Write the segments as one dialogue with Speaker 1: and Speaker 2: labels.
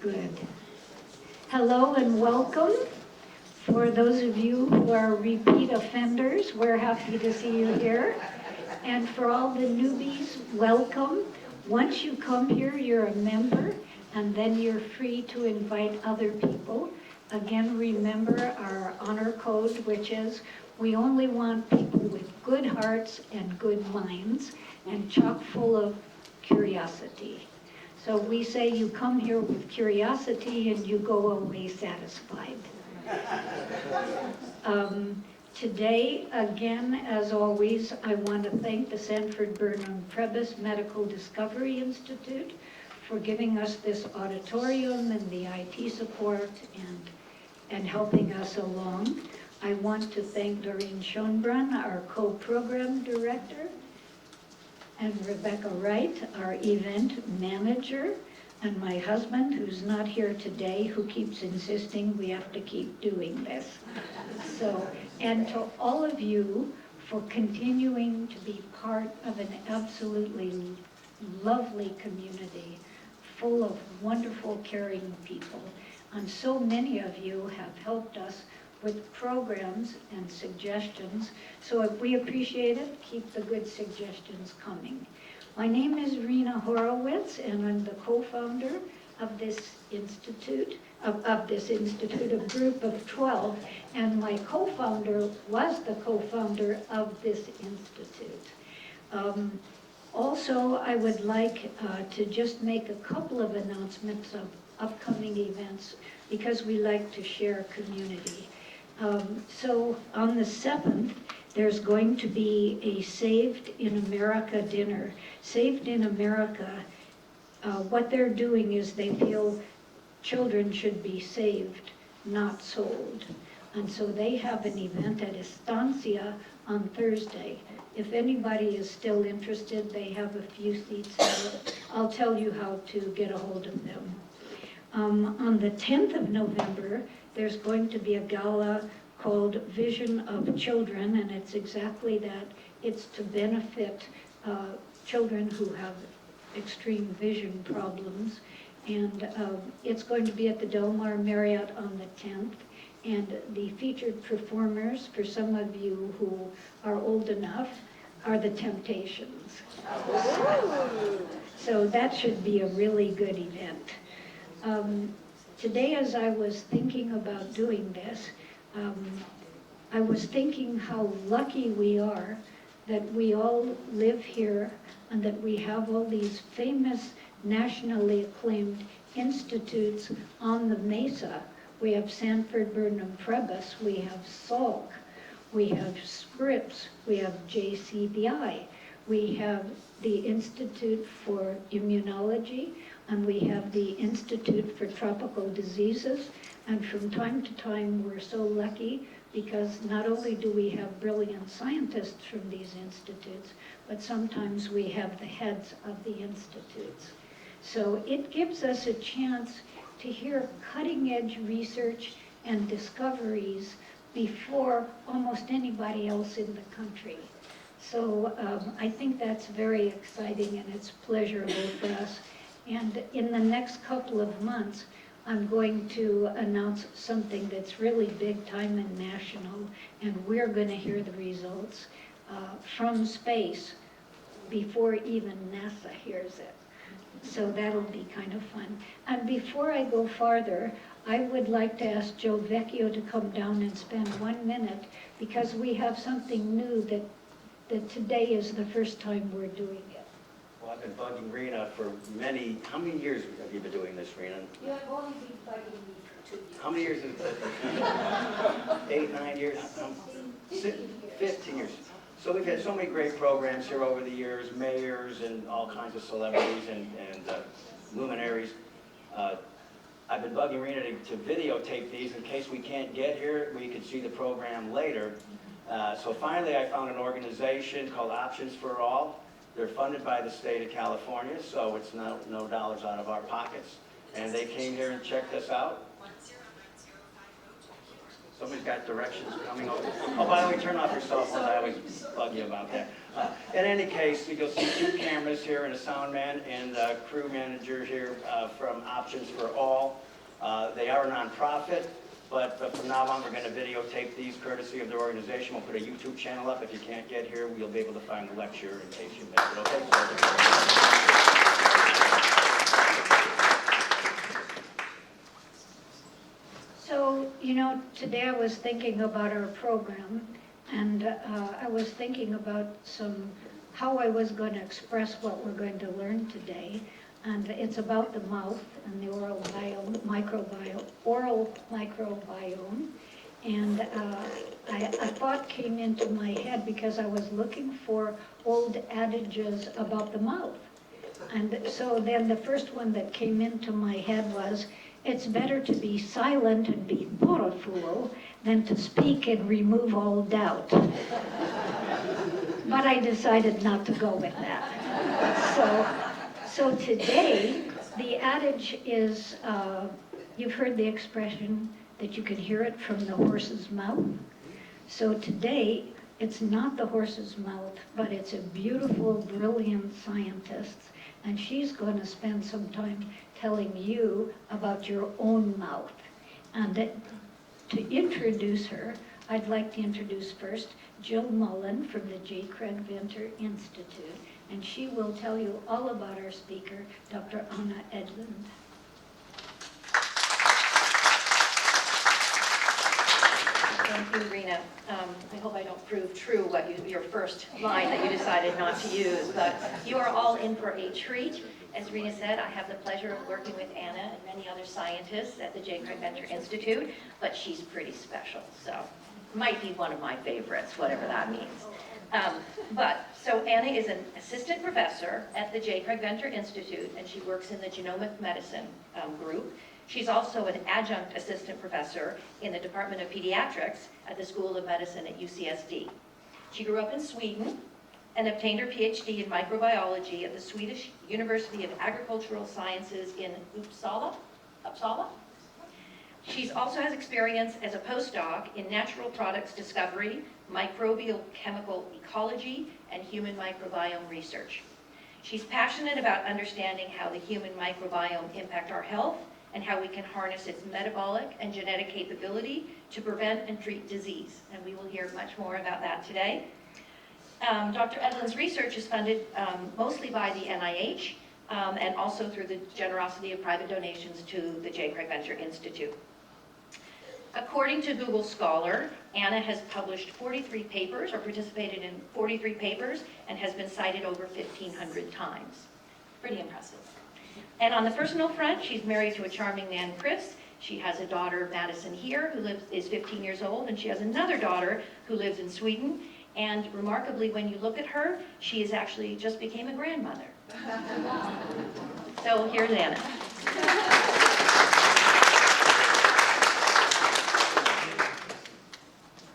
Speaker 1: Good. Hello and welcome. For those of you who are repeat offenders, we're happy to see you here. And for all the newbies, welcome. Once you come here, you're a member, and then you're free to invite other people. Again, remember our honor code, which is we only want people with good hearts and good minds and chock full of curiosity. So we say you come here with curiosity and you go away satisfied. Today, again, as always, I want to thank the Sanford Burnham Prebys Medical Discovery Institute for giving us this auditorium and the IT support and helping us along. I want to thank Doreen Schoenbrunn, our co-program director, and Rebecca Wright, our event manager, and my husband, who's not here today, who keeps insisting we have to keep doing this. So, and to all of you for continuing to be part of an absolutely lovely community, full of wonderful, caring people. And so many of you have helped us with programs and suggestions. So if we appreciate it, keep the good suggestions coming. My name is Rena Horowitz, and I'm the co-founder of this institute, of Group of 12, and my co-founder was the co-founder of this institute. Also, I would like to just make a couple of announcements of upcoming events because we like to share community. So on the 7th, there's going to be a Saved in America dinner. Saved in America, what they're doing is they feel children should be saved, not sold. And so they have an event at Estancia on Thursday. If anybody is still interested, they have a few seats there. I'll tell you how to get a hold of them. On the 10th of November, there's going to be a gala called Vision of Children, and it's exactly that. It's to benefit children who have extreme vision problems. And it's going to be at the Del Mar Marriott on the 10th. And the featured performers, for some of you who are old enough, are the Temptations. So that should be a really good event. Today, as I was thinking about doing this, I was thinking how lucky we are that we all live here and that we have all these famous, nationally acclaimed institutes on the Mesa. We have Sanford Burnham Prebys, we have Salk, we have Scripps, we have JCBI, we have the Institute for Immunology, and we have the Institute for Tropical Diseases. And from time to time, we're so lucky because not only do we have brilliant scientists from these institutes, but sometimes we have the heads of the institutes. So it gives us a chance to hear cutting-edge research and discoveries before almost anybody else in the country. So I think that's very exciting and it's pleasurable for us. And in the next couple of months, I'm going to announce something that's really big time and national, and we're going to hear the results from space before even NASA hears it. So that'll be kind of fun. And before I go farther, I would like to ask Joe Vecchio to come down and spend 1 minute because we have something new that today is the first time we're doing it.
Speaker 2: Well, I've been bugging Rena for how many years have you been doing this, Rena?
Speaker 1: You have only been bugging me for 2 years.
Speaker 2: How many years has it been? 8, 9 years? 15 years. So we've had so many great programs here over the years, mayors and all kinds of celebrities and luminaries. I've been bugging Rena to videotape these in case we can't get here, we can see the program later. So finally I found an organization called Options for All. They're funded by the state of California, so it's no dollars out of our pockets. And they came here and checked us out. Somebody's got directions coming over. Oh, by the way, turn off your cell phones. I always bug you about that. In any case, you'll see 2 cameras here and a sound man and a crew manager here from Options for All. They are a nonprofit, but from now on we're going to videotape these courtesy of their organization. We'll put a YouTube channel up. If you can't get here, we'll be able to find the lecture in case you missed it. Okay?
Speaker 1: So, you know, today I was thinking about our program, and I was thinking about how I was going to express what we're going to learn today. And it's about the mouth and the oral microbiome. And a thought came into my head because I was looking for old adages about the mouth. And so then the first one that came into my head was, it's better to be silent and be thoughtful than to speak and remove all doubt. But I decided not to go with that. So today, the adage is, you've heard the expression that you can hear it from the horse's mouth. So today, it's not the horse's mouth, but it's a beautiful, brilliant scientist, and she's going to spend some time telling you about your own mouth. And to introduce her, I'd like to introduce first Jill Mullen from the J. Craig Venter Institute, and she will tell you all about our speaker, Dr. Anna Edlund.
Speaker 3: Thank you, Rena. I hope I don't prove true your first line that you decided not to use, but you are all in for a treat. As Rena said, I have the pleasure of working with Anna and many other scientists at the J. Craig Venter Institute, but she's pretty special, so might be one of my favorites, whatever that means. So Anna is an assistant professor at the J. Craig Venter Institute, and she works in the genomic medicine group. She's also an adjunct assistant professor in the Department of Pediatrics at the School of Medicine at UCSD. She grew up in Sweden and obtained her PhD in microbiology at the Swedish University of Agricultural Sciences in Uppsala. She also has experience as a postdoc in natural products discovery, microbial chemical ecology, and human microbiome research. She's passionate about understanding how the human microbiome impact our health and how we can harness its metabolic and genetic capability to prevent and treat disease. And we will hear much more about that today. Dr. Edlund's research is funded mostly by the NIH and also through the generosity of private donations to the J. Craig Venter Institute. According to Google Scholar, Anna has published 43 papers or participated in 43 papers and has been cited over 1,500 times. Pretty impressive. And on the personal front, she's married to a charming man, Chris. She has a daughter, Madison, here, who is 15 years old, and she has another daughter who lives in Sweden. And remarkably, when you look at her, she is actually just became a grandmother. So here's Anna.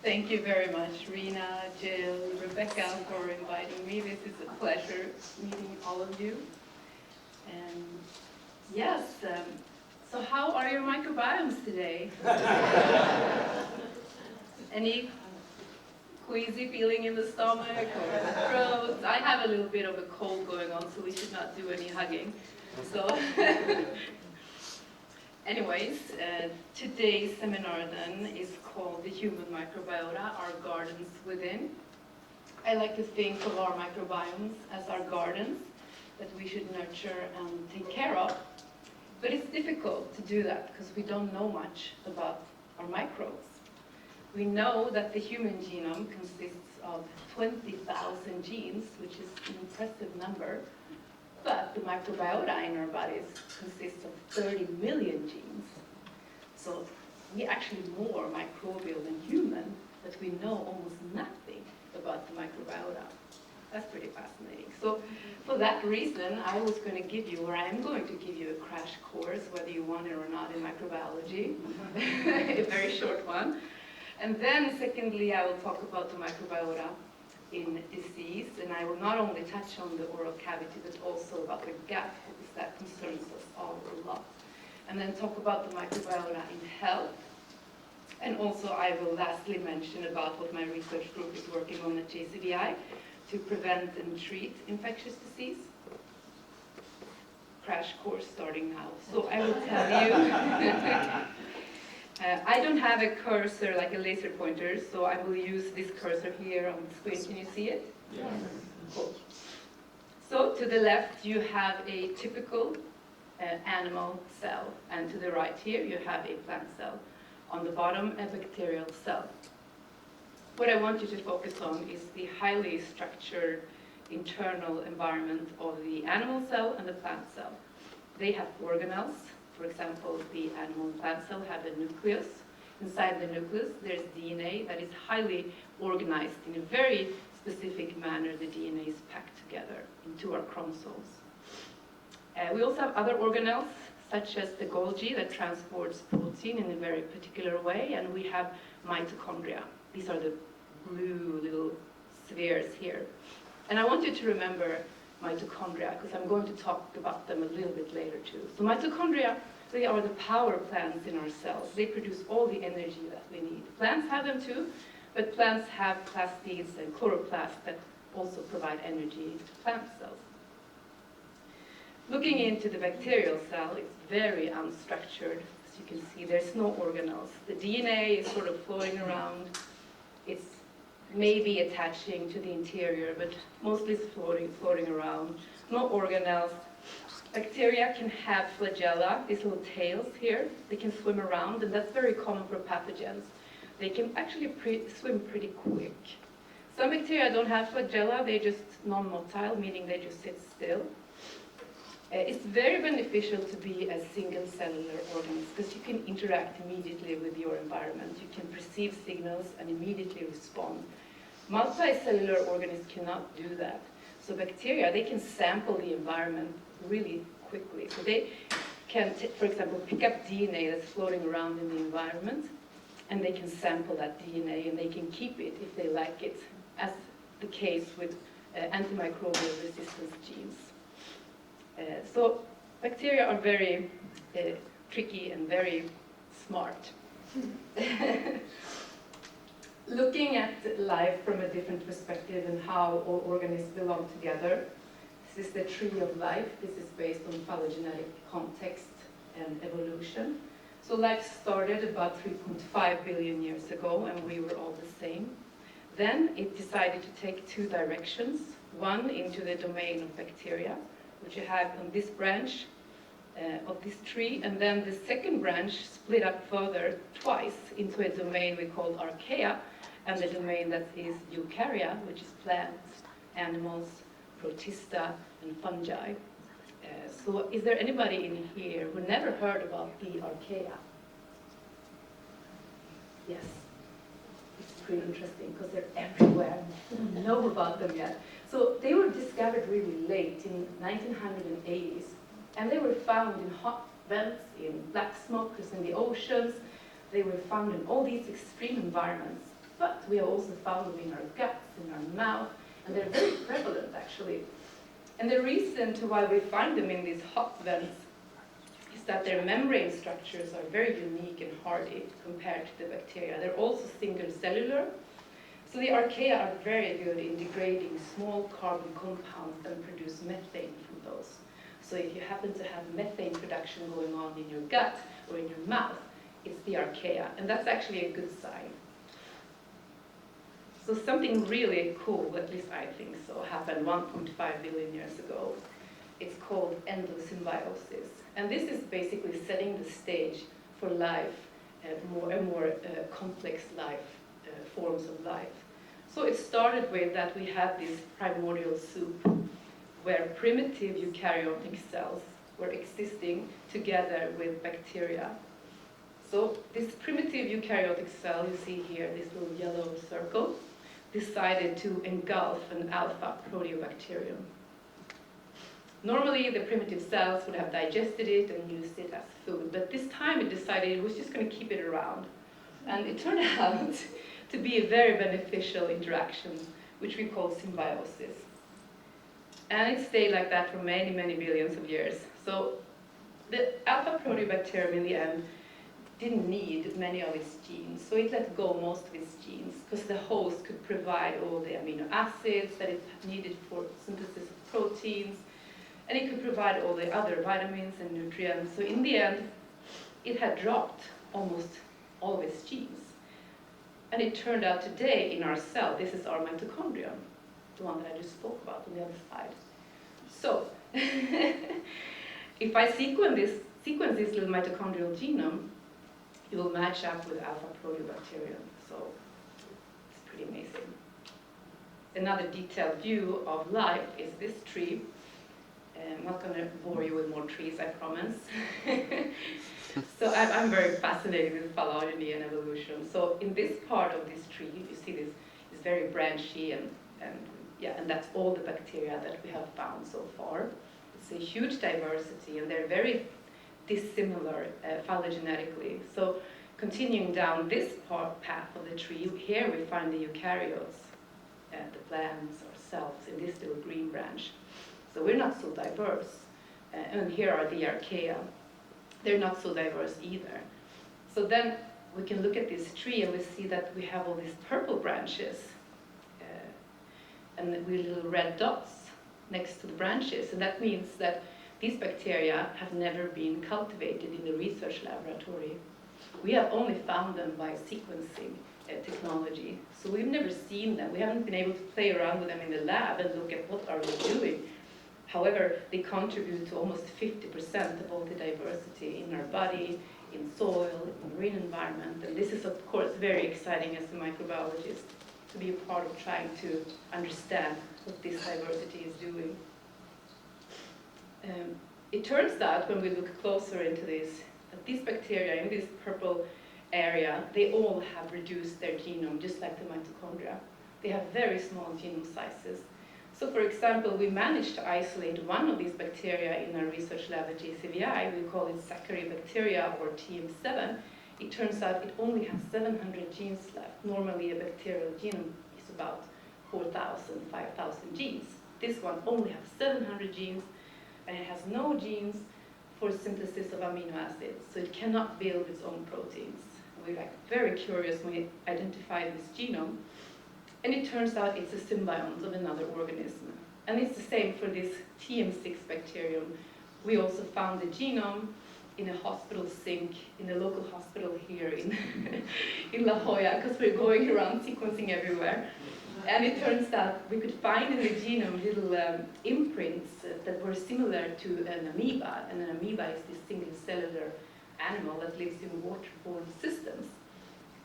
Speaker 4: Thank you very much, Rena, Jill, Rebecca, for inviting me. This is a pleasure meeting all of you. And yes, so how are your microbiomes today? Any queasy feeling in the stomach or the throat? I have a little bit of a cold going on, so we should not do any hugging. So, anyways, today's seminar then is called the Human Microbiota, Our Gardens Within. I like to think of our microbiomes as our gardens that we should nurture and take care of. But it's difficult to do that because we don't know much about our microbes. We know that the human genome consists of 20,000 genes, which is an impressive number, but the microbiota in our bodies consists of 30 million genes. So we're actually more microbial than human, but we know almost nothing about the microbiota. That's pretty fascinating. So for that reason, I was going to give you, or I am going to give you a crash course, whether you want it or not, in microbiology, a very short one. And then secondly, I will talk about the microbiota in disease, and I will not only touch on the oral cavity, but also about the gut, because that concerns us all a lot. And then talk about the microbiota in health. And also I will lastly mention about what my research group is working on at JCVI to prevent and treat infectious disease. Crash course starting now. So I will tell you. I don't have a cursor like a laser pointer, so I will use this cursor here on the screen. Can you see it?
Speaker 2: Yeah.
Speaker 4: Cool. So to the left you have a typical animal cell, and to the right here you have a plant cell. On the bottom, a bacterial cell. What I want you to focus on is the highly structured internal environment of the animal cell and the plant cell. They have organelles. For example, the animal and plant cell have a nucleus. Inside the nucleus, there's DNA that is highly organized in a very specific manner. The DNA is packed together into our chromosomes. We also have other organelles, such as the Golgi that transports protein in a very particular way, and we have mitochondria. These are the blue little spheres here. And I want you to remember mitochondria, because I'm going to talk about them a little bit later too. So mitochondria, they are the power plants in our cells. They produce all the energy that we need. Plants have them too, but plants have plastids and chloroplasts that also provide energy to plant cells. Looking into the bacterial cell, it's very unstructured. As you can see, there's no organelles. The DNA is sort of floating around. It's maybe attaching to the interior, but mostly it's floating around. No organelles. Bacteria can have flagella, these little tails here. They can swim around, and that's very common for pathogens. They can actually swim pretty quick. Some bacteria don't have flagella, they're just non-motile, meaning they just sit still. It's very beneficial to be a single cellular organism because you can interact immediately with your environment. You can perceive signals and immediately respond. Multicellular organisms cannot do that. So bacteria, they can sample the environment really quickly. So they can, for example, pick up DNA that's floating around in the environment, and they can sample that DNA and they can keep it if they like it, as the case with antimicrobial resistance genes. So bacteria are very tricky and very smart. Looking at life from a different perspective and how all organisms belong together, this is the tree of life. This is based on phylogenetic context and evolution. So life started about 3.5 billion years ago, and we were all the same. Then it decided to take two directions, one into the domain of bacteria, which you have on this branch of this tree, and then the second branch split up further twice into a domain we call archaea, and the domain that is eukarya, which is plants, animals, protista, and fungi. So is there anybody in here who never heard about the archaea? Yes. It's pretty interesting because they're everywhere. We don't know about them yet. So they were discovered really late in 1980s, and they were found in hot vents, in black smokers in the oceans. They were found in all these extreme environments, but we have also found them in our guts, in our mouth, and they're very prevalent actually. And the reason to why we find them in these hot vents is that their membrane structures are very unique and hardy compared to the bacteria. They're also single cellular. So the archaea are very good in degrading small carbon compounds and produce methane from those. So if you happen to have methane production going on in your gut or in your mouth, it's the archaea, and that's actually a good sign. So something really cool, at least I think so, happened 1.5 billion years ago. It's called endosymbiosis. And this is basically setting the stage for life, more complex life, forms of life. So it started with that we had this primordial soup where primitive eukaryotic cells were existing together with bacteria. So this primitive eukaryotic cell, you see here, this little yellow circle, decided to engulf an alpha proteobacterium. Normally, the primitive cells would have digested it and used it as food, but this time it decided it was just going to keep it around. And it turned out to be a very beneficial interaction, which we call symbiosis. And it stayed like that for many, many billions of years. So the alpha proteobacterium in the end didn't need many of its genes, so it let go most of its genes because the host could provide all the amino acids that it needed for synthesis of proteins, and it could provide all the other vitamins and nutrients. So in the end, it had dropped almost all of its genes. And it turned out today in our cell, this is our mitochondrion, the one that I just spoke about on the other side. So, if I sequence this little mitochondrial genome, it will match up with alpha proteobacterium. So, it's pretty amazing. Another detailed view of life is this tree. I'm not going to bore you with more trees, I promise. So I'm very fascinated with phylogeny and evolution. So in this part of this tree, you see this is very branchy and that's all the bacteria that we have found so far. It's a huge diversity, and they're very dissimilar phylogenetically. So continuing down this path of the tree, here we find the eukaryotes, the plants or cells in this little green branch. So we're not so diverse. And here are the archaea. They're not so diverse either. So then we can look at this tree and we see that we have all these purple branches and with little red dots next to the branches. And that means that these bacteria have never been cultivated in the research laboratory. We have only found them by sequencing technology. So we've never seen them. We haven't been able to play around with them in the lab and look at what are they doing. However, they contribute to almost 50% of all the diversity in our body, in soil, in marine environment. And this is, of course, very exciting as a microbiologist to be a part of trying to understand what this diversity is doing. It turns out, when we look closer into this, that these bacteria in this purple area, they all have reduced their genome, just like the mitochondria. They have very small genome sizes. So, for example, we managed to isolate one of these bacteria in our research lab at JCVI. We call it Saccharibacteria, or TM7. It turns out it only has 700 genes left. Normally, a bacterial genome is about 4,000, 5,000 genes. This one only has 700 genes, and it has no genes for synthesis of amino acids, so it cannot build its own proteins. We're very curious when we identified this genome. And it turns out it's a symbiont of another organism. And it's the same for this TM6 bacterium. We also found the genome in a hospital sink, in a local hospital here in La Jolla, because we're going around sequencing everywhere. And it turns out we could find in the genome little imprints that were similar to an amoeba. And an amoeba is this single cellular animal that lives in waterborne systems.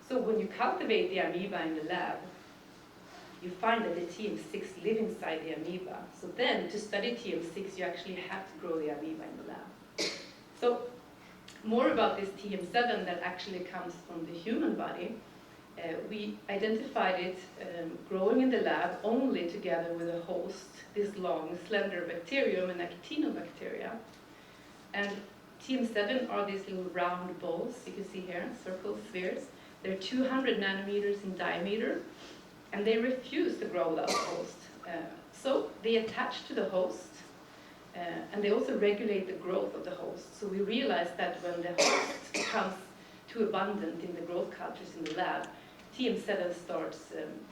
Speaker 4: So when you cultivate the amoeba in the lab, you find that the TM6 live inside the amoeba. So then, to study TM6, you actually have to grow the amoeba in the lab. So, more about this TM7 that actually comes from the human body. We identified it growing in the lab only together with a host, this long, slender bacterium, an actinobacteria. And TM7 are these little round balls, you can see here, circle spheres. They're 200 nanometers in diameter, and they refuse to grow without a host. So they attach to the host, and they also regulate the growth of the host. So we realized that when the host becomes too abundant in the growth cultures in the lab, TM7 starts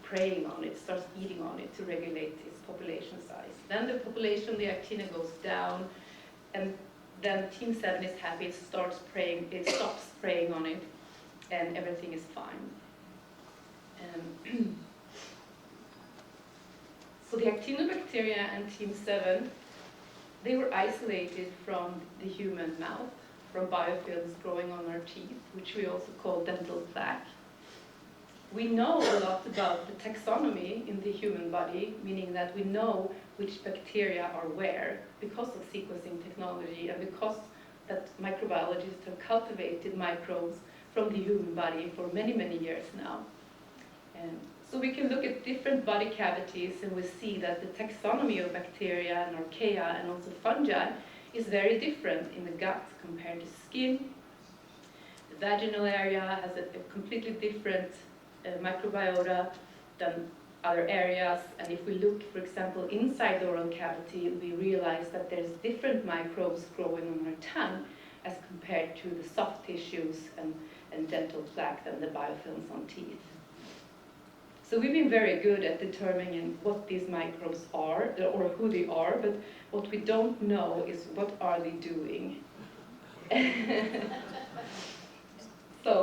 Speaker 4: preying on it, starts eating on it to regulate its population size. Then the population, the actina, goes down, and then TM7 is happy, it stops preying on it, and everything is fine. So the actinobacteria and TM7, they were isolated from the human mouth, from biofilms growing on our teeth, which we also call dental plaque. We know a lot about the taxonomy in the human body, meaning that we know which bacteria are where because of sequencing technology and because that microbiologists have cultivated microbes from the human body for many, many years now. So we can look at different body cavities and we see that the taxonomy of bacteria and archaea and also fungi is very different in the gut compared to skin. The vaginal area has a completely different microbiota than other areas, and if we look, for example, inside the oral cavity, we realize that there's different microbes growing on our tongue as compared to the soft tissues and dental plaque and the biofilms on teeth. So we've been very good at determining what these microbes are, or who they are, but what we don't know is what are they doing. So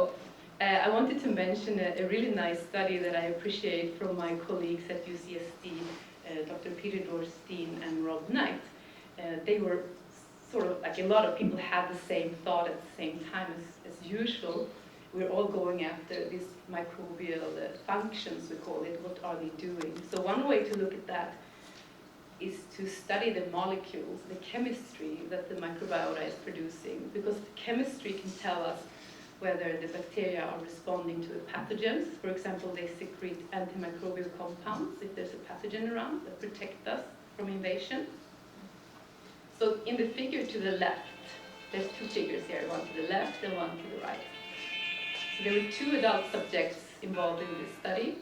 Speaker 4: I wanted to mention a really nice study that I appreciate from my colleagues at UCSD, Dr. Peter Dorstein and Rob Knight. They were sort of like a lot of people had the same thought at the same time as usual. We're all going after these microbial functions, we call it. What are they doing? So one way to look at that is to study the molecules, the chemistry that the microbiota is producing, because the chemistry can tell us whether the bacteria are responding to the pathogens. For example, they secrete antimicrobial compounds if there's a pathogen around that protect us from invasion. So in the figure to the left, there's two figures here, one to the left and one to the right. So there were 2 adult subjects involved in this study,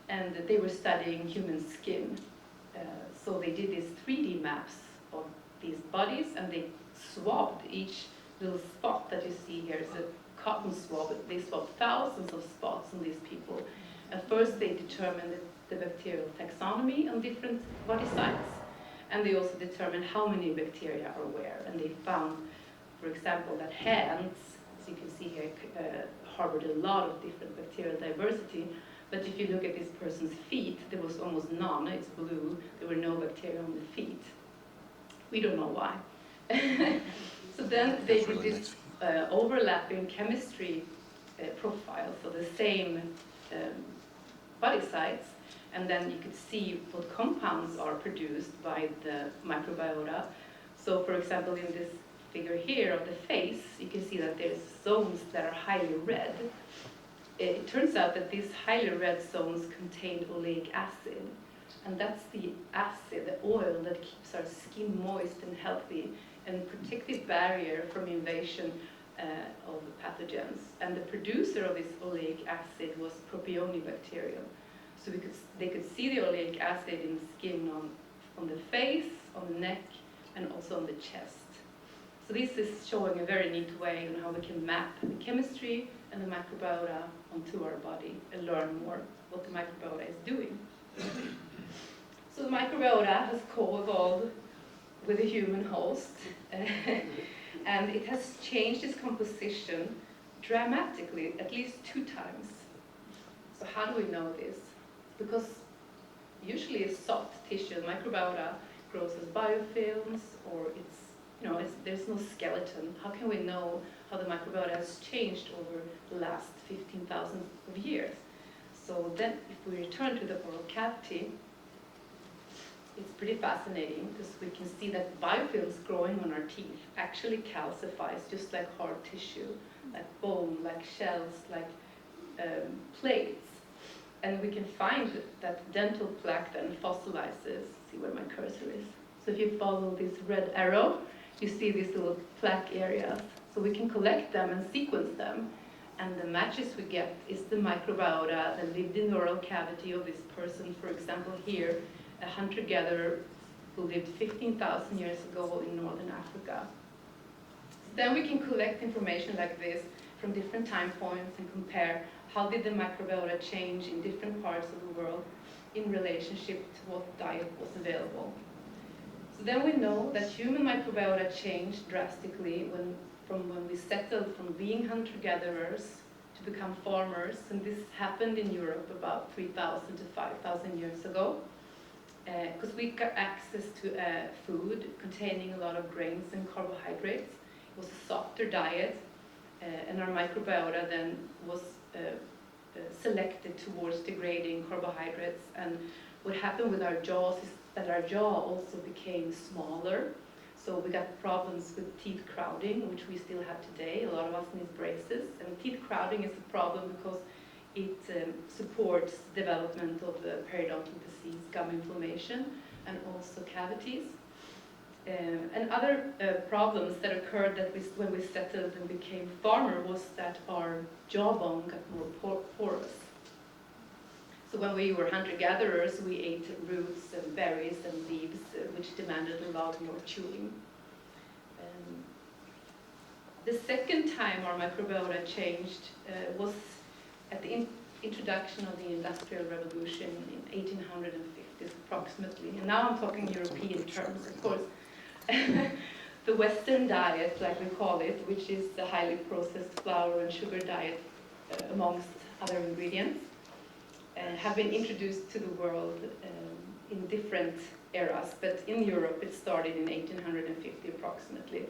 Speaker 4: and they were studying human skin. So they did these 3D maps of these bodies, and they swabbed each little spot that you see here. It's a cotton swab. They swabbed thousands of spots on these people. And first they determined the bacterial taxonomy on different body sites, and they also determined how many bacteria are where. And they found, for example, that hands, as you can see here, harbored a lot of different bacterial diversity. But if you look at this person's feet, there was almost none. It's blue. There were no bacteria on the feet. We don't know why. So then they did this overlapping chemistry profile, so the same body sites, and then you could see what compounds are produced by the microbiota. So for example, in this figure here of the face, you can see that there's zones that are highly red. It turns out that these highly red zones contain oleic acid, and that's the acid, the oil that keeps our skin moist and healthy and protective barrier from invasion of the pathogens. And the producer of this oleic acid was Propionibacterium. So they could see the oleic acid in the skin on the face, on the neck, and also on the chest. So this is showing a very neat way on how we can map the chemistry and the microbiota onto our body and learn more what the microbiota is doing. So the microbiota has co-evolved with a human host, and it has changed its composition dramatically at least 2 times. So how do we know this? Because usually it's soft tissue. Microbiota grows as biofilms, or there's no skeleton. How can we know how the microbiota has changed over the last 15,000 of years? So then if we return to the oral cavity, it's pretty fascinating because we can see that biofilms growing on our teeth actually calcifies just like hard tissue, like bone, like shells, like plates. And we can find that dental plaque then fossilizes. See where my cursor is. So if you follow this red arrow, you see these little plaque areas. So we can collect them and sequence them. And the matches we get is the microbiota that lived in the oral cavity of this person. For example, here, a hunter-gatherer who lived 15,000 years ago in northern Africa. Then we can collect information like this from different time points and compare how did the microbiota change in different parts of the world in relationship to what diet was available. So then we know that human microbiota changed drastically from when we settled from being hunter-gatherers to become farmers, and this happened in Europe about 3,000 to 5,000 years ago. Because we got access to food containing a lot of grains and carbohydrates. It was a softer diet, and our microbiota then was selected towards degrading carbohydrates. And what happened with our jaws is that our jaw also became smaller. So we got problems with teeth crowding, which we still have today. A lot of us need braces. And teeth crowding is a problem because it supports development of periodontal disease, gum inflammation, and also cavities. And other problems that occurred when we settled and became farmer was that our jawbone got more porous. So when we were hunter-gatherers, we ate roots and berries and leaves, which demanded a lot more chewing. The second time our microbiota changed was at the introduction of the Industrial Revolution in 1850s approximately. And now I'm talking European terms, of course. The Western diet, like we call it, which is the highly processed flour and sugar diet amongst other ingredients, have been introduced to the world in different eras, but in Europe it started in 1850 approximately.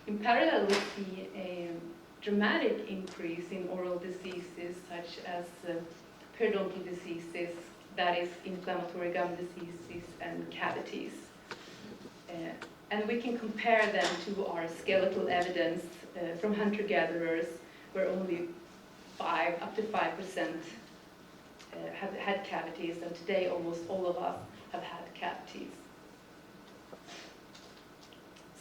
Speaker 4: In parallel, we see a dramatic increase in oral diseases such as periodontal diseases, that is inflammatory gum diseases and cavities. And we can compare them to our skeletal evidence from hunter-gatherers, where only up to 5% have had cavities, and today almost all of us have had cavities.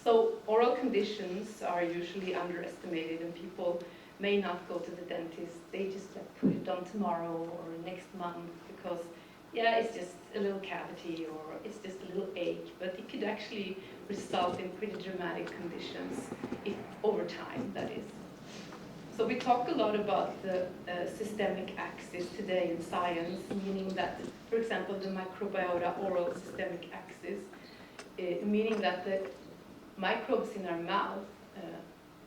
Speaker 4: So oral conditions are usually underestimated, and people may not go to the dentist. They just put it on tomorrow or next month because, yeah, it's just a little cavity or it's just a little ache, but it could actually result in pretty dramatic conditions if over time, that is. So we talk a lot about the systemic axis today in science, meaning that, for example, the microbiota oral systemic axis, meaning that the microbes in our mouth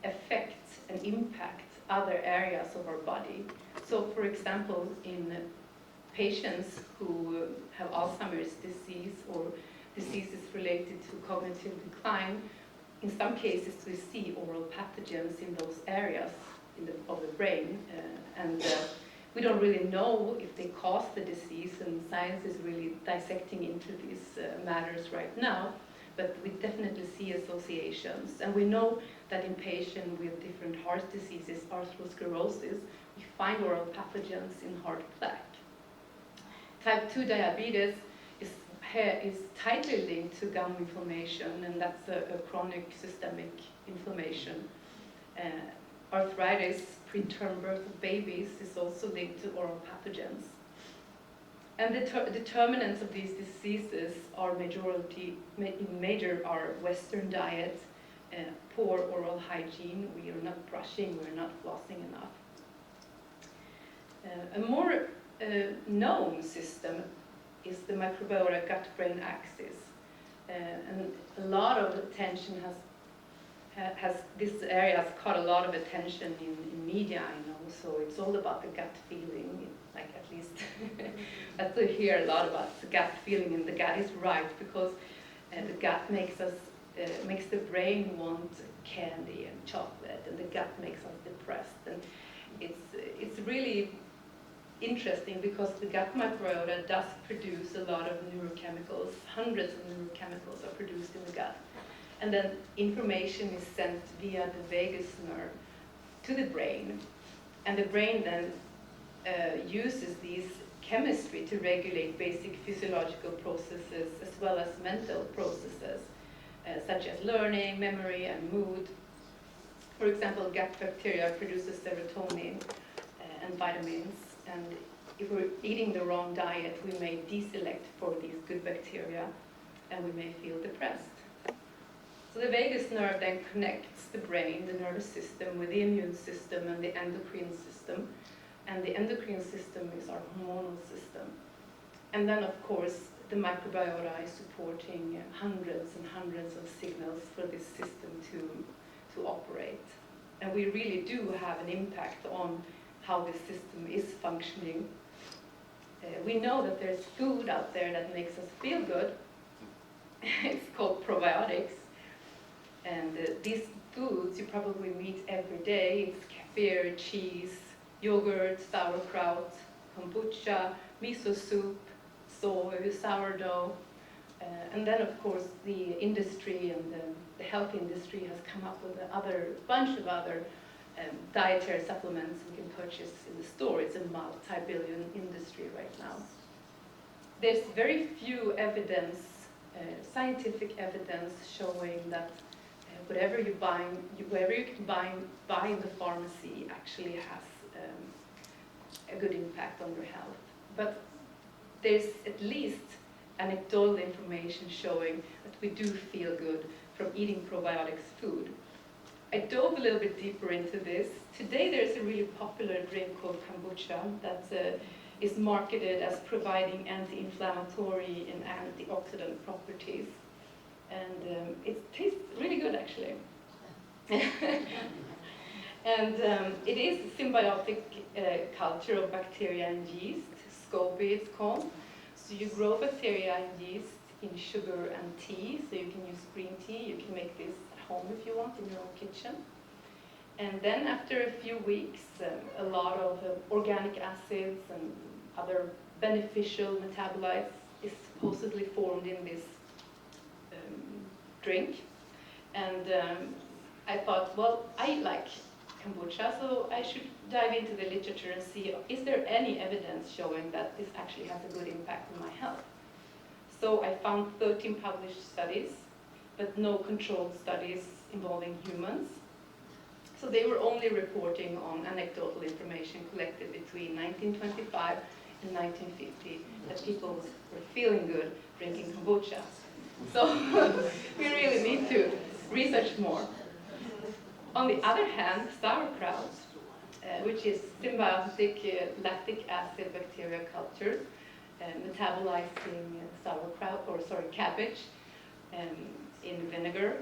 Speaker 4: affect and impact other areas of our body. So, for example, in patients who have Alzheimer's disease or diseases related to cognitive decline, in some cases we see oral pathogens in those areas of the brain, and we don't really know if they cause the disease, and science is really dissecting into these matters right now, but we definitely see associations. And we know that in patients with different heart diseases, atherosclerosis, we find oral pathogens in heart plaque. Type 2 diabetes is tightly linked to gum inflammation, and that's a chronic systemic inflammation. Arthritis, preterm birth of babies, is also linked to oral pathogens. And the determinants of these diseases are major are Western diet, poor oral hygiene, we are not brushing, we're not flossing enough. A more known system is the microbiota gut-brain axis. And a lot of attention this area has caught a lot of attention in media, I know, so it's all about the gut feeling, like at least I still hear a lot about the gut feeling, and the gut is right, because the gut makes the brain want candy and chocolate, and the gut makes us depressed, and it's really interesting because the gut microbiota does produce a lot of neurochemicals. Hundreds of neurochemicals are produced in the gut. And then information is sent via the vagus nerve to the brain. And the brain then uses these chemistry to regulate basic physiological processes as well as mental processes, such as learning, memory, and mood. For example, gut bacteria produces serotonin and vitamins. And if we're eating the wrong diet, we may deselect for these good bacteria, and we may feel depressed. So the vagus nerve then connects the brain, the nervous system, with the immune system and the endocrine system. And the endocrine system is our hormonal system. And then, of course, the microbiota is supporting hundreds and hundreds of signals for this system to operate. And we really do have an impact on how the system is functioning. We know that there's food out there that makes us feel good. It's called probiotics. And these foods you probably meet every day. It's kefir, cheese, yogurt, sauerkraut, kombucha, miso soup, soy, sourdough. And then, of course, the industry and the health industry has come up with a bunch of other dietary supplements we can purchase in the store. It's a multi-billion industry right now. There's very few evidence, scientific evidence, showing that whatever you can buy in the pharmacy actually has a good impact on your health. But there's at least anecdotal information showing that we do feel good from eating probiotics food. I dove a little bit deeper into this. Today there's a really popular drink called kombucha that is marketed as providing anti-inflammatory and antioxidant properties. And it tastes really good, actually. And it is a symbiotic culture of bacteria and yeast, SCOBY it's called. So you grow bacteria and yeast in sugar and tea, so you can use green tea, you can make this at home if you want in your own kitchen. And then after a few weeks, a lot of organic acids and other beneficial metabolites is supposedly formed in this drink. And I thought, well, I like kombucha, so I should dive into the literature and see, is there any evidence showing that this actually has a good impact on my health? So I found 13 published studies, but no controlled studies involving humans. So they were only reporting on anecdotal information collected between 1925 and 1950 that people were feeling good drinking kombucha. So we really need to research more. On the other hand, sauerkraut, which is symbiotic lactic acid bacteria culture, metabolizing cabbage in vinegar.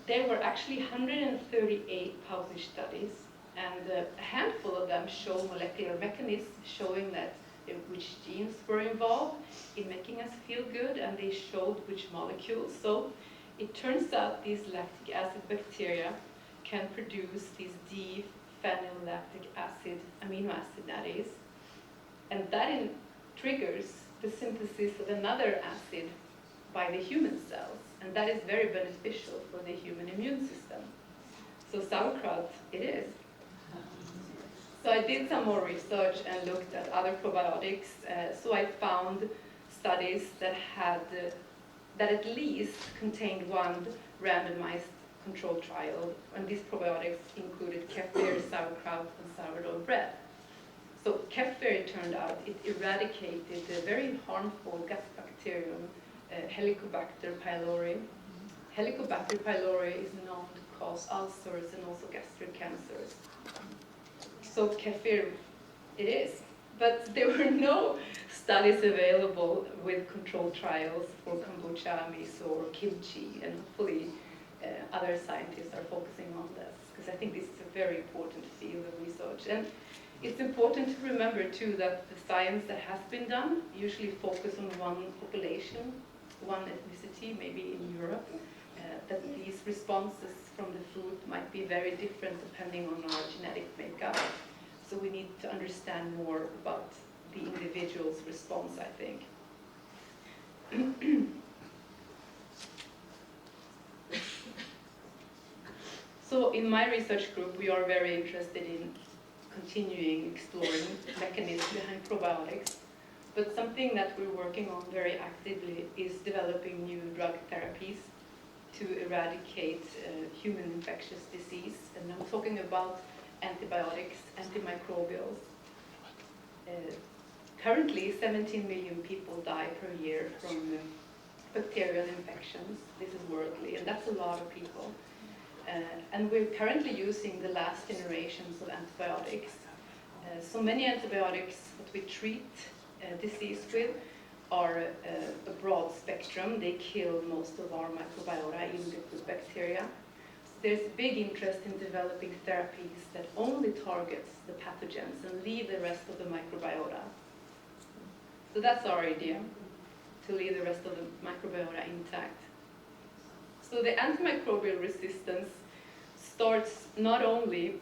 Speaker 4: There were actually 138 published studies, and a handful of them show molecular mechanisms showing that which genes were involved in making us feel good, and they showed which molecules. So it turns out these lactic acid bacteria can produce these D-phenylactic acid, amino acid that is, and that triggers the synthesis of another acid by the human cells, and that is very beneficial for the human immune system. So sauerkraut it is. So I did some more research and looked at other probiotics. So I found studies that had that at least contained one randomized controlled trial, and these probiotics included kefir, sauerkraut, and sourdough bread. So kefir, it turned out, it eradicated the very harmful gut bacterium Helicobacter pylori. Helicobacter pylori is known to cause ulcers and also gastric cancers. So kefir it is. But there were no studies available with controlled trials for kombucha, miso, or kimchi, and hopefully other scientists are focusing on this, because I think this is a very important field of research. And it's important to remember too that the science that has been done usually focus on one population, one ethnicity, maybe in Europe, that these responses from the food might be very different depending on our genetic makeup. So we need to understand more about the individual's response, I think. So in my research group, we are very interested in continuing exploring mechanisms behind probiotics. But something that we're working on very actively is developing new drug therapies to eradicate human infectious disease. And I'm talking about antibiotics, antimicrobials. Currently, 17 million people die per year from bacterial infections. This is worldly, and that's a lot of people. And we're currently using the last generations of antibiotics. So many antibiotics that we treat disease with are a broad spectrum. They kill most of our microbiota, even the good bacteria. There's big interest in developing therapies that only targets the pathogens and leave the rest of the microbiota. So that's our idea, to leave the rest of the microbiota intact. So the antimicrobial resistance starts not only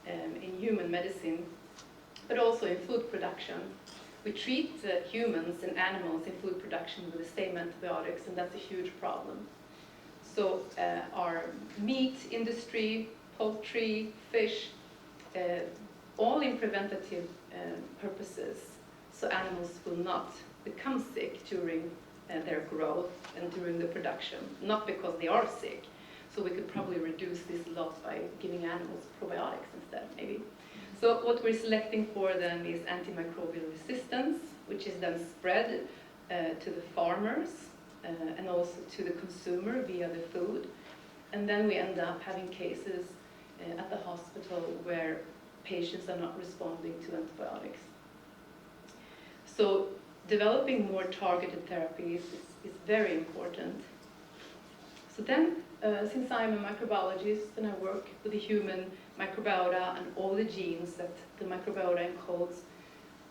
Speaker 4: in human medicine, but also in food production. We treat humans and animals in food production with the same antibiotics, and that's a huge problem. So our meat industry, poultry, fish, all in preventative purposes, so animals will not become sick during their growth and during the production, not because they are sick. So we could probably reduce this loss by giving animals probiotics instead, maybe. So what we're selecting for then is antimicrobial resistance, which is then spread to the farmers and also to the consumer via the food. And then we end up having cases at the hospital where patients are not responding to antibiotics. So developing more targeted therapies is very important. So then, since I'm a microbiologist and I work with the human microbiota and all the genes that the microbiota encodes,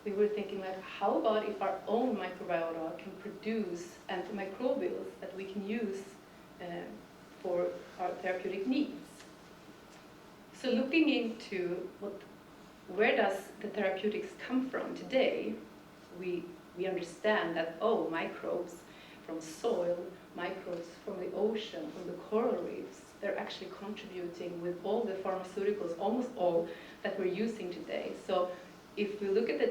Speaker 4: we were thinking, like, how about if our own microbiota can produce antimicrobials that we can use for our therapeutic needs? So looking into where does the therapeutics come from today, we understand that, microbes from soil, microbes from the ocean, from the coral reefs, they're actually contributing with all the pharmaceuticals, almost all, that we're using today. So if we look at the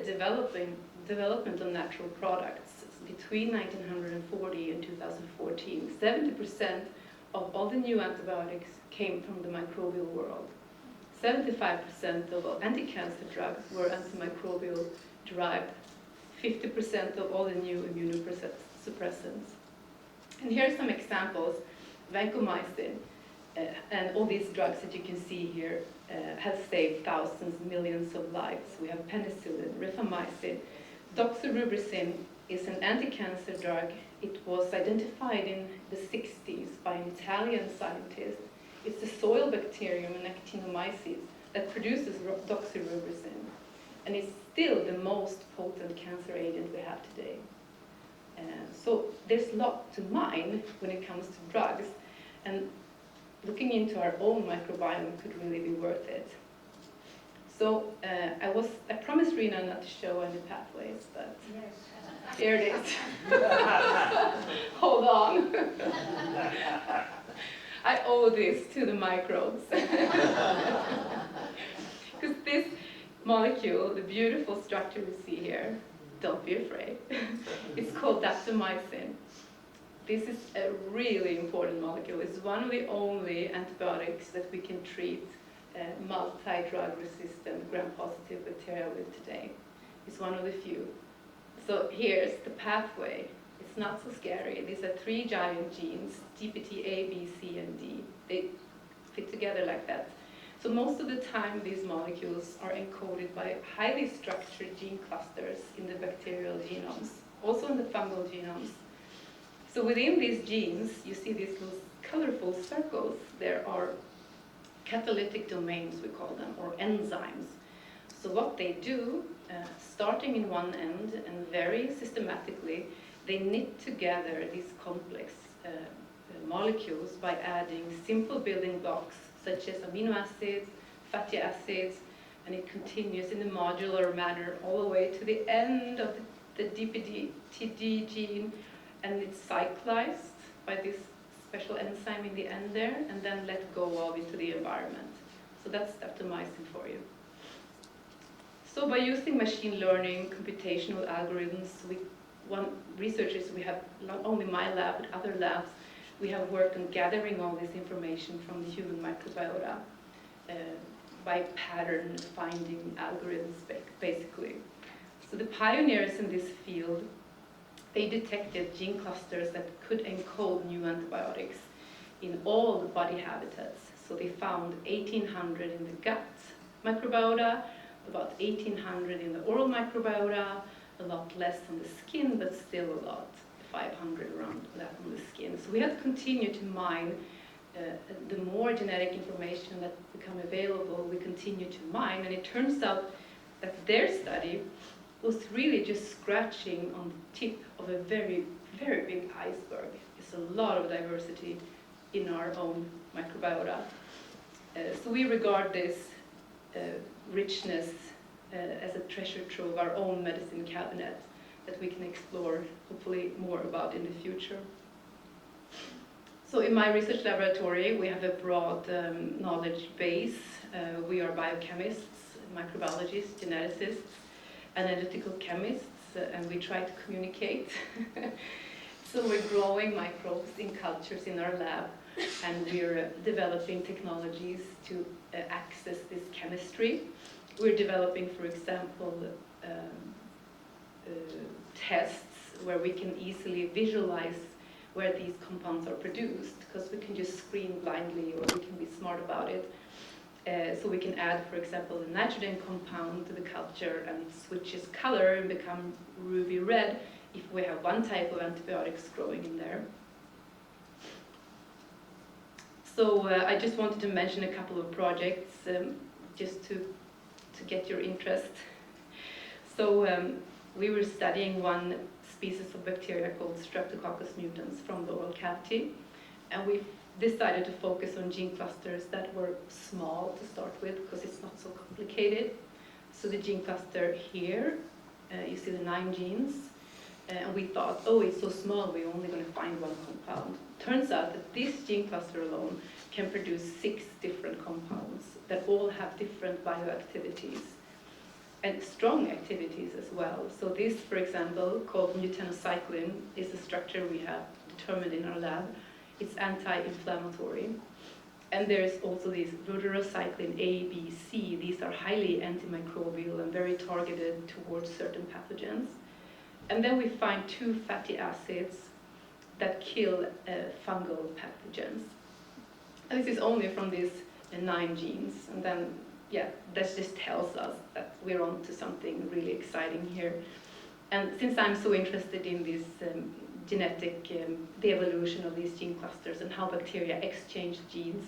Speaker 4: development of natural products between 1940 and 2014, 70% of all the new antibiotics came from the microbial world. 75% of anti-cancer drugs were antimicrobial derived. 50% of all the new immunosuppressants. And here are some examples. Vancomycin and all these drugs that you can see here have saved thousands, millions of lives. We have penicillin, rifamycin. Doxorubicin is an anti-cancer drug. It was identified in the 60s by an Italian scientist. It's the soil bacterium and actinomyces that produces doxorubicin. And it's still the most potent cancer agent we have today. So there's a lot to mine when it comes to drugs, and looking into our own microbiome could really be worth it. So I promised Rina not to show any pathways, but here it is. Hold on. I owe this to the microbes. Because this molecule, the beautiful structure you see here, don't be afraid. It's called daptomycin. This is a really important molecule. It's one of the only antibiotics that we can treat multi-drug resistant gram-positive bacteria with today. It's one of the few. So here's the pathway. It's not so scary. These are 3 giant genes, GPT A, B, C, and D. They fit together like that. So most of the time, these molecules are encoded by highly structured gene clusters in the bacterial genomes, also in the fungal genomes. So within these genes, you see these little colorful circles. There are catalytic domains, we call them, or enzymes. So what they do, starting in one end and very systematically, they knit together these complex molecules by adding simple building blocks such as amino acids, fatty acids, and it continues in a modular manner all the way to the end of the DPD gene, and it's cyclized by this special enzyme in the end there, and then let go of into the environment. So that's daptomycin for you. So by using machine learning, computational algorithms, researchers, we have not only my lab, but other labs, we have worked on gathering all this information from the human microbiota by pattern finding algorithms, basically. So the pioneers in this field, they detected gene clusters that could encode new antibiotics in all the body habitats. So they found 1,800 in the gut microbiota, about 1,800 in the oral microbiota, a lot less on the skin, but still a lot. 500 around that on the skin. So we have to continue to mine. The more genetic information that become available, we continue to mine. And it turns out that their study was really just scratching on the tip of a very, very big iceberg. There's a lot of diversity in our own microbiota. So we regard this richness as a treasure trove, our own medicine cabinet, that we can explore, hopefully, more about in the future. So in my research laboratory, we have a broad knowledge base. We are biochemists, microbiologists, geneticists, analytical chemists, and we try to communicate. So we're growing microbes in cultures in our lab, and we're developing technologies to access this chemistry. We're developing, for example, tests where we can easily visualize where these compounds are produced, because we can just screen blindly, or we can be smart about it. So we can add, for example, a nitrogen compound to the culture and switch its color and become ruby red if we have one type of antibiotics growing in there. So I just wanted to mention a couple of projects just to get your interest. So we were studying one species of bacteria called Streptococcus mutans from the oral cavity, and we decided to focus on gene clusters that were small to start with, because it's not so complicated. So the gene cluster here, you see the 9 genes, and we thought, oh, it's so small, we're only going to find one compound. Turns out that this gene cluster alone can produce 6 different compounds that all have different bioactivities and strong activities as well. So this, for example, called mutanocycline, is a structure we have determined in our lab. It's anti-inflammatory. And there's also these rhodorocycline A, B, C. These are highly antimicrobial and very targeted towards certain pathogens. And then we find 2 fatty acids that kill fungal pathogens. And this is only from these 9 genes. And then, yeah, that just tells us that we're on to something really exciting here. And since I'm so interested in this the evolution of these gene clusters and how bacteria exchange genes,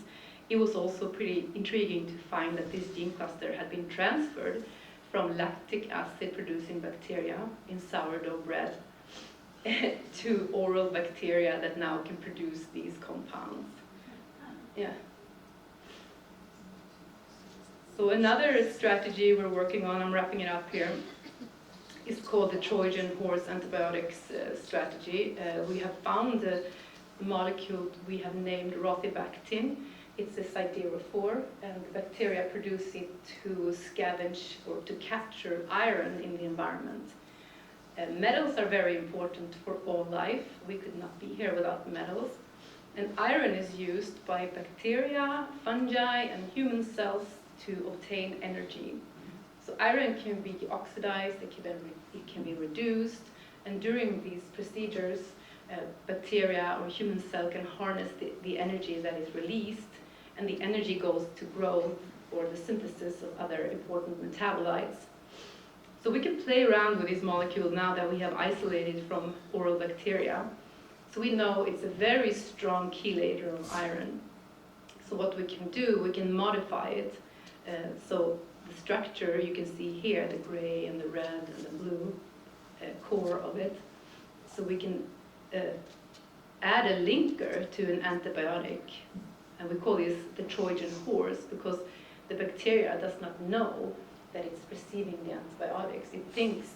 Speaker 4: it was also pretty intriguing to find that this gene cluster had been transferred from lactic acid producing bacteria in sourdough bread to oral bacteria that now can produce these compounds. Yeah. So another strategy we're working on, I'm wrapping it up here, is called the Trojan horse antibiotics strategy. We have found a molecule we have named rothibactin. It's a siderophore, and the bacteria produce it to scavenge or to capture iron in the environment. Metals are very important for all life. We could not be here without metals. And iron is used by bacteria, fungi, and human cells to obtain energy. So iron can be oxidized, it can be reduced, and during these procedures, bacteria or human cell can harness the energy that is released, and the energy goes to growth or the synthesis of other important metabolites. So we can play around with this molecule now that we have isolated from oral bacteria. So we know it's a very strong chelator of iron. So what we can do, we can modify it. So the structure you can see here, the gray and the red and the blue core of it. So we can add a linker to an antibiotic, and we call this the Trojan horse because the bacteria does not know that it's receiving the antibiotics. It thinks,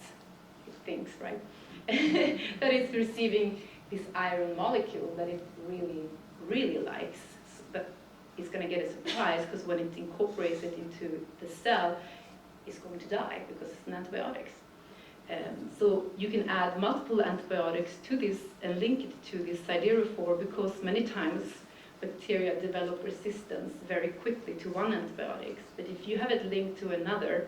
Speaker 4: right, that it's receiving this iron molecule that it really, really likes, but it's going to get a surprise because when it incorporates it into the cell, it's going to die because it's an antibiotics. So you can add multiple antibiotics to this and link it to this siderophore because many times bacteria develop resistance very quickly to one antibiotic. But if you have it linked to another,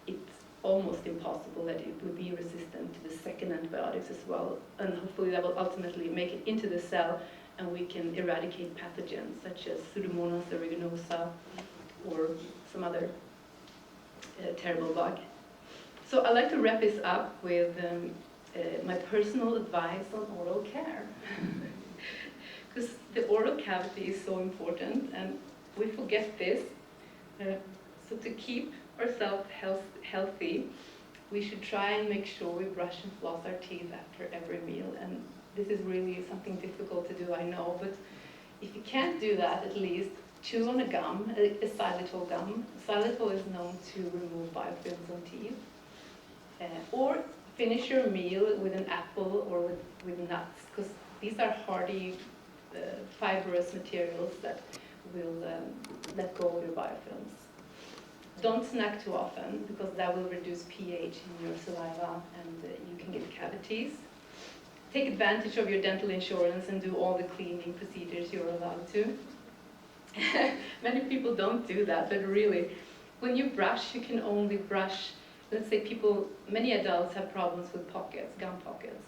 Speaker 4: it's almost impossible that it will be resistant to the second antibiotics as well. And hopefully that will ultimately make it into the cell and we can eradicate pathogens such as Pseudomonas aeruginosa or some other terrible bug. So I'd like to wrap this up with my personal advice on oral care. Because the oral cavity is so important and we forget this. So to keep ourselves healthy, we should try and make sure we brush and floss our teeth after every meal. And this is really something difficult to do, I know, but if you can't do that, at least chew on a gum, a xylitol gum. Xylitol is known to remove biofilms on teeth. Or finish your meal with an apple or with nuts, because these are hardy, fibrous materials that will let go of your biofilms. Don't snack too often, because that will reduce pH in your saliva and you can get cavities. Take advantage of your dental insurance and do all the cleaning procedures you're allowed to. Many people don't do that, but really, when you brush, you can only brush. Let's say many adults have problems with pockets, gum pockets,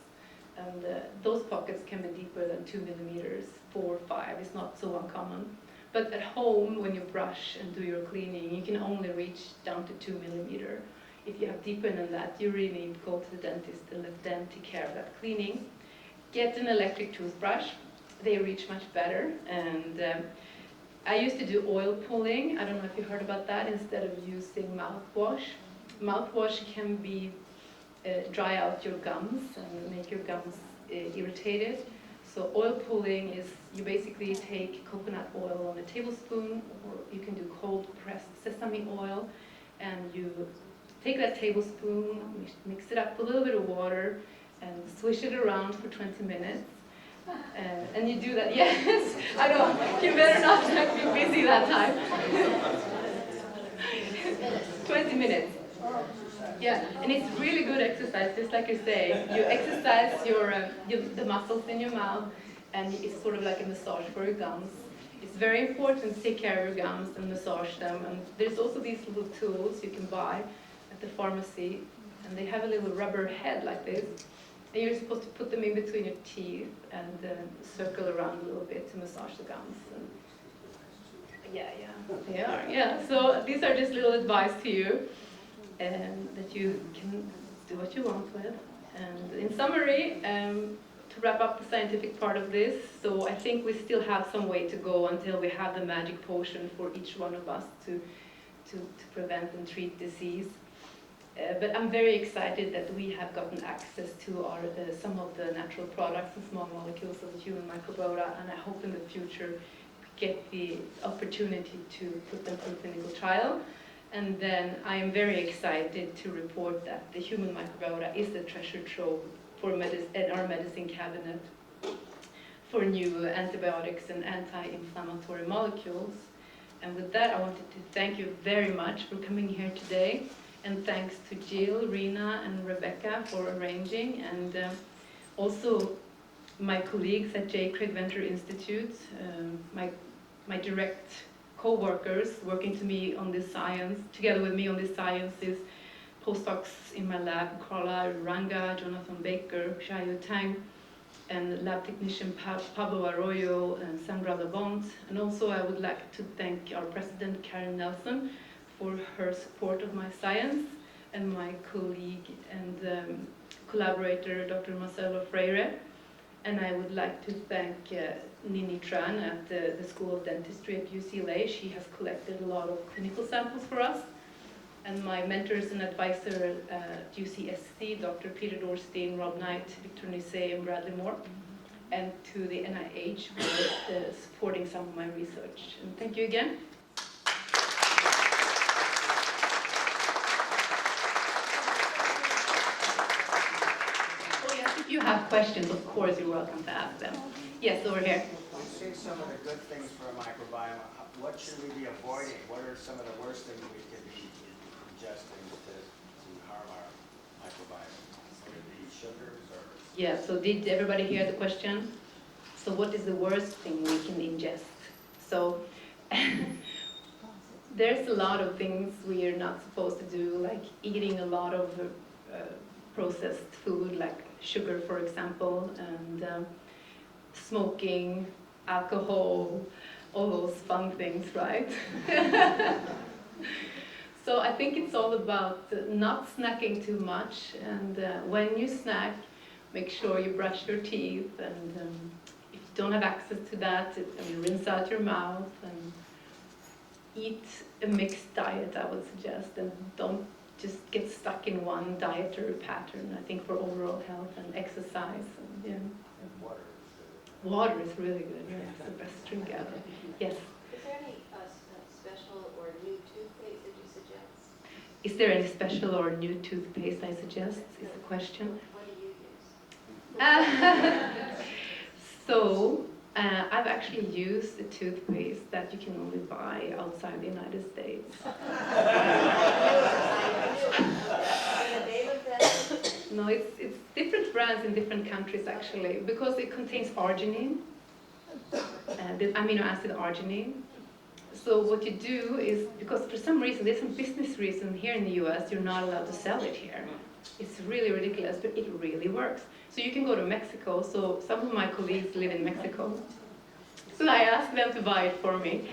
Speaker 4: and those pockets can be deeper than 2 millimeters, 4, 5 is not so uncommon. But at home, when you brush and do your cleaning, you can only reach down to 2 millimeter. If you have deeper than that, you really need to go to the dentist and let them take care of that cleaning. Get an electric toothbrush. They reach much better. And I used to do oil pulling. I don't know if you heard about that, instead of using mouthwash. Mouthwash can be dry out your gums and make your gums irritated. So oil pulling is you basically take coconut oil on a tablespoon, or you can do cold pressed sesame oil, and you take that tablespoon, mix it up with a little bit of water, and swish it around for 20 minutes. And you do that, yes, I know, you better not be busy that time. 20 minutes. Yeah, and it's really good exercise, just like you say. You exercise the muscles in your mouth, and it's sort of like a massage for your gums. It's very important to take care of your gums and massage them. And there's also these little tools you can buy at the pharmacy, and they have a little rubber head like this. And you're supposed to put them in between your teeth and circle around a little bit to massage the gums. And yeah, they are. Yeah, so these are just little advice to you. And that you can do what you want with. And in summary, to wrap up the scientific part of this, so I think we still have some way to go until we have the magic potion for each one of us to prevent and treat disease. But I'm very excited that we have gotten access to some of the natural products and small molecules of the human microbiota, and I hope in the future we get the opportunity to put them through clinical trial. And then I am very excited to report that the human microbiota is the treasure trove for in our medicine cabinet for new antibiotics and anti-inflammatory molecules. And with that, I wanted to thank you very much for coming here today. And thanks to Jill, Rena, and Rebecca for arranging. And also my colleagues at J. Craig Venter Institute, my direct co-workers working together with me on this science is postdocs in my lab, Carla Ranga, Jonathan Baker, Xiaoyu Tang, and lab technician Pablo Arroyo and Sandra Labont. And also I would like to thank our president, Karen Nelson, for her support of my science, and my colleague and collaborator, Dr. Marcelo Freire. And I would like to thank Nini Tran at the School of Dentistry at UCLA. She has collected a lot of clinical samples for us. And my mentors and advisor at UCSC, Dr. Peter Dorstein, Rob Knight, Victor Nisset, and Bradley Moore. And to the NIH for supporting some of my research. And thank you again. If you have questions, of course, you're welcome to ask them. Yes, over here.
Speaker 2: We've seen some of the good things for a microbiome. What should we be avoiding? What are some of the worst things we could be ingesting to harm our microbiome? Would it be sugars or?
Speaker 4: Yeah, so did everybody hear the question? So what is the worst thing we can ingest? So there's a lot of things we are not supposed to do, like eating a lot of processed food, like sugar, for example, and smoking, alcohol, all those fun things, right? So I think it's all about not snacking too much, and when you snack, make sure you brush your teeth, and if you don't have access to that, rinse out your mouth, and eat a mixed diet, I would suggest, and don't just get stuck in one dietary pattern. I think for overall health and exercise. And, yeah.
Speaker 2: And water.
Speaker 4: Water is really good. Yeah, it's the best drink ever. Yes.
Speaker 5: Is there any special or new toothpaste that you suggest?
Speaker 4: Is there any special or new toothpaste I suggest? Is the question.
Speaker 5: What do you use?
Speaker 4: So I've actually used a toothpaste that you can only buy outside the United States. No, it's different brands in different countries actually, because it contains arginine, the amino acid arginine. So what you do is, because for some reason, there's some business reason here in the US, you're not allowed to sell it here. It's really ridiculous, but it really works. So you can go to Mexico. So some of my colleagues live in Mexico. So I asked them to buy it for me.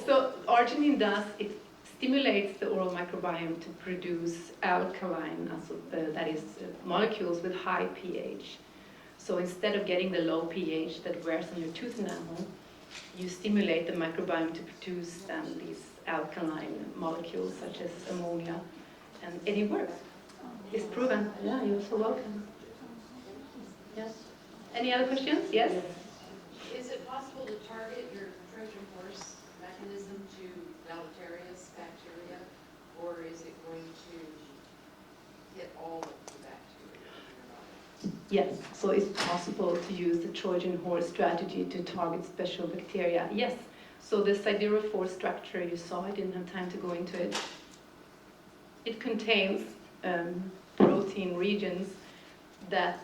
Speaker 4: So arginine does, it stimulates the oral microbiome to produce alkaline, that is molecules with high pH. So instead of getting the low pH that wears on your tooth enamel, you stimulate the microbiome to produce these alkaline molecules such as ammonia, and it works. It's proven. Yeah, you're so welcome. Yes. Any other questions? Yes?
Speaker 5: Is it possible to target your Trojan horse mechanism to deleterious bacteria, or is it going to hit all of the bacteria in your body?
Speaker 4: Yes. So it's possible to use the Trojan horse strategy to target special bacteria. Yes. So the siderophore structure you saw, I didn't have time to go into it. It contains protein regions that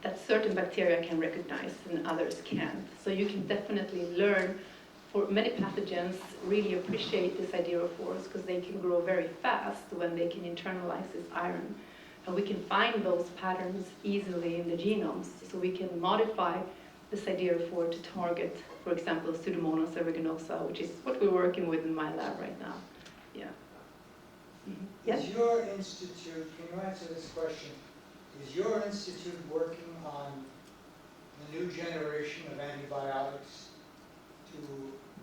Speaker 4: that certain bacteria can recognize and others can't. So you can definitely learn, for many pathogens really appreciate the siderophores because they can grow very fast when they can internalize this iron. And we can find those patterns easily in the genomes. So we can modify the siderophore to target, for example, Pseudomonas aeruginosa, which is what we're working with in my lab right now. Yeah. Mm-hmm. Yes?
Speaker 6: Is your institute, can you answer this question? Is your institute working on the new generation of antibiotics to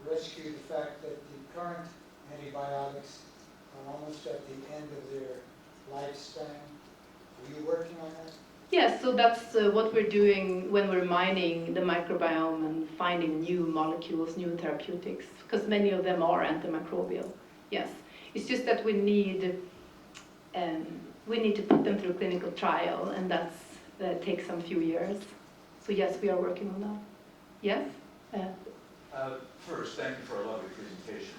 Speaker 6: rescue the fact that the current antibiotics are almost at the end of their lifespan? Are you working on that?
Speaker 4: Yes, so that's what we're doing when we're mining the microbiome and finding new molecules, new therapeutics, because many of them are antimicrobial. Yes, it's just that we need to put them through clinical trial, and that takes some few years. So yes, we are working on that. Yes?
Speaker 7: First, thank you for a lovely presentation.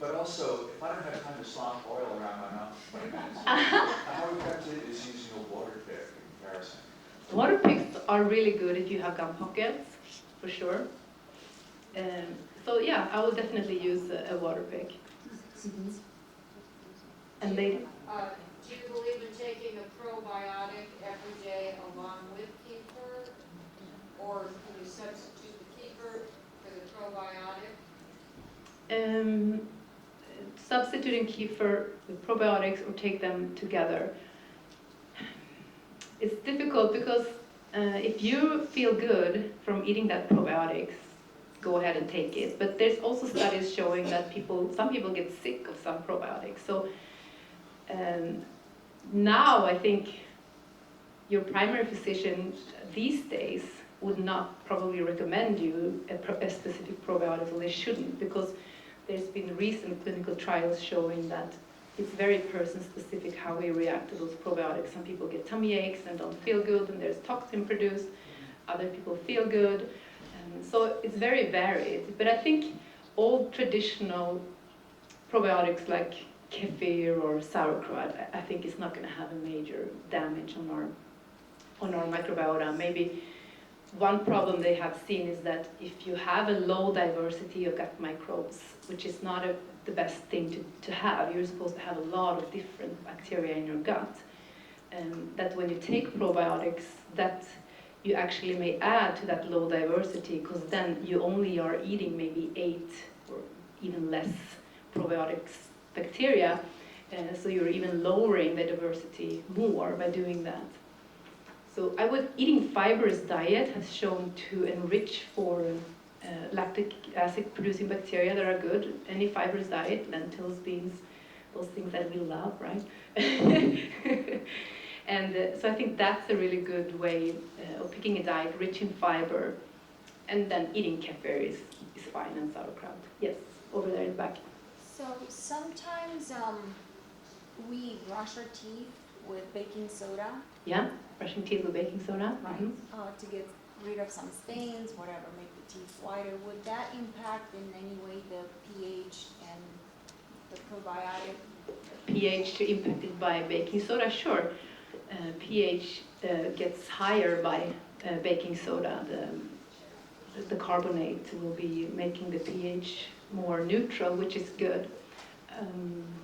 Speaker 7: But also, if I don't have time to slop oil around my mouth for 20 minutes, how effective is using a water pick in comparison?
Speaker 4: Water picks are really good if you have gum pockets, for sure. So yeah, I will definitely use a water pick. Mm-hmm. And they...
Speaker 5: Do you believe in taking a probiotic every day along with kefir? Or can you substitute the kefir for the probiotic?
Speaker 4: Substituting kefir with probiotics or take them together. It's difficult because if you feel good from eating that probiotics, go ahead and take it. But there's also studies showing that some people get sick of some probiotics. So now I think your primary physician these days would not probably recommend you a specific probiotic, or they shouldn't, because there's been recent clinical trials showing that it's very person-specific how we react to those probiotics. Some people get tummy aches and don't feel good, and there's toxin produced. Other people feel good. So it's very varied. But I think old traditional probiotics like kefir or sauerkraut, I think is not going to have a major damage on our microbiota. Maybe one problem they have seen is that if you have a low diversity of gut microbes, which is not the best thing to have, you're supposed to have a lot of different bacteria in your gut, that when you take probiotics, that you actually may add to that low diversity, because then you only are eating maybe 8 or even less probiotics bacteria, so you're even lowering the diversity more by doing that. So eating fibrous diet has shown to enrich for lactic acid producing bacteria that are good. Any fibrous diet, lentils, beans, those things that we love, right? And so I think that's a really good way of picking a diet rich in fiber, and then eating kefir is fine, and sauerkraut. Yes, over there in the back.
Speaker 8: So sometimes we brush our teeth with baking soda.
Speaker 4: Yeah, brushing teeth with baking soda.
Speaker 8: Right.
Speaker 4: Mm-hmm.
Speaker 8: To get rid of some stains, whatever, make the teeth whiter. Would that impact in any way the pH and the probiotic?
Speaker 4: pH impacted by baking soda? Sure. pH gets higher by baking soda. The carbonate will be making the pH more neutral, which is good.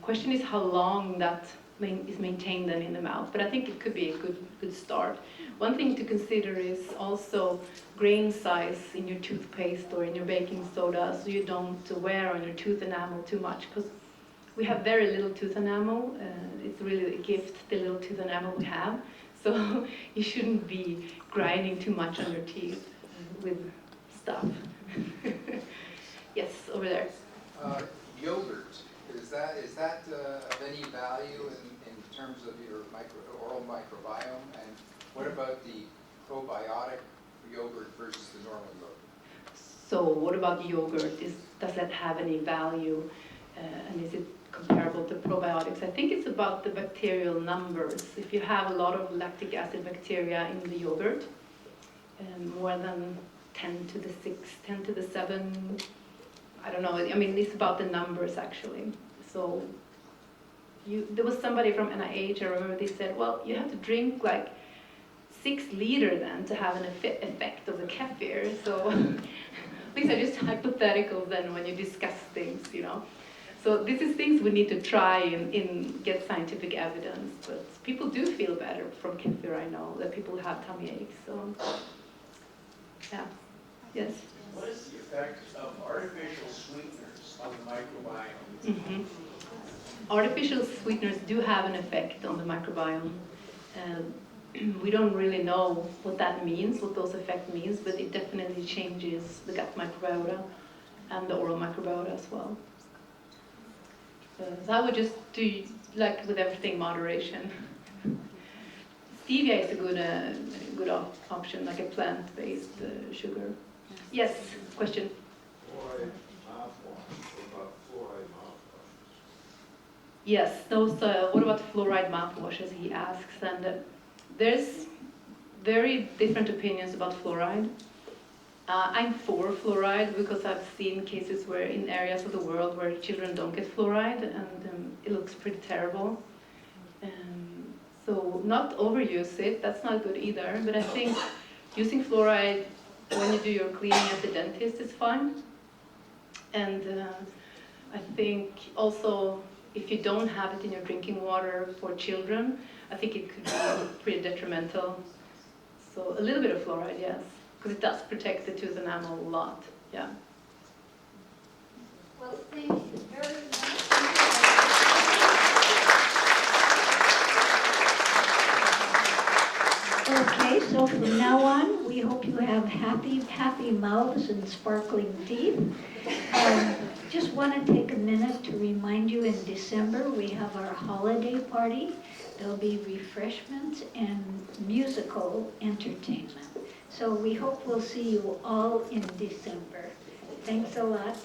Speaker 4: Question is how long that is maintained then in the mouth. But I think it could be a good start. One thing to consider is also grain size in your toothpaste or in your baking soda, so you don't wear on your tooth enamel too much, because we have very little tooth enamel. It's really a gift, the little tooth enamel we have. So you shouldn't be grinding too much on your teeth with stuff. Yes, over there.
Speaker 9: Yogurt, is that of any value in terms of your oral microbiome? And what about the probiotic yogurt versus the normal yogurt?
Speaker 4: So what about yogurt? Does that have any value? And is it comparable to probiotics? I think it's about the bacterial numbers. If you have a lot of lactic acid bacteria in the yogurt, more than 10 to the 6, 10 to the 7, I don't know. I mean, it's about the numbers actually. So there was somebody from NIH, I remember they said, well, you have to drink like 6 liters then to have an effect of the kefir. So these are just hypotheticals then when you discuss things, you know. So this is things we need to try and get scientific evidence. But people do feel better from kefir, I know, that people have tummy aches. So, yeah. Yes?
Speaker 10: What is the effect of artificial sweeteners on the microbiome?
Speaker 4: Mm-hmm. Artificial sweeteners do have an effect on the microbiome. We don't really know what that means, what those effects means, but it definitely changes the gut microbiota and the oral microbiota as well. So I would just do, like with everything, moderation. Stevia is a good option, like a plant-based sugar. Yes, question?
Speaker 10: Fluoride mouthwash. What about fluoride mouthwash?
Speaker 4: Yes, those. What about fluoride mouthwashes? He asks, and there's very different opinions about fluoride. I'm for fluoride because I've seen cases where in areas of the world where children don't get fluoride, and it looks pretty terrible. So not overuse it. That's not good either. But I think using fluoride when you do your cleaning at the dentist is fine. And I think also if you don't have it in your drinking water for children, I think it could be pretty detrimental. So a little bit of fluoride, yes, because it does protect the tooth enamel a lot. Yeah.
Speaker 1: Well, thank you very much. Okay, so from now on, we hope you have happy mouths and sparkling teeth. Just want to take a minute to remind you in December we have our holiday party. There'll be refreshments and musical entertainment. So we hope we'll see you all in December. Thanks a lot.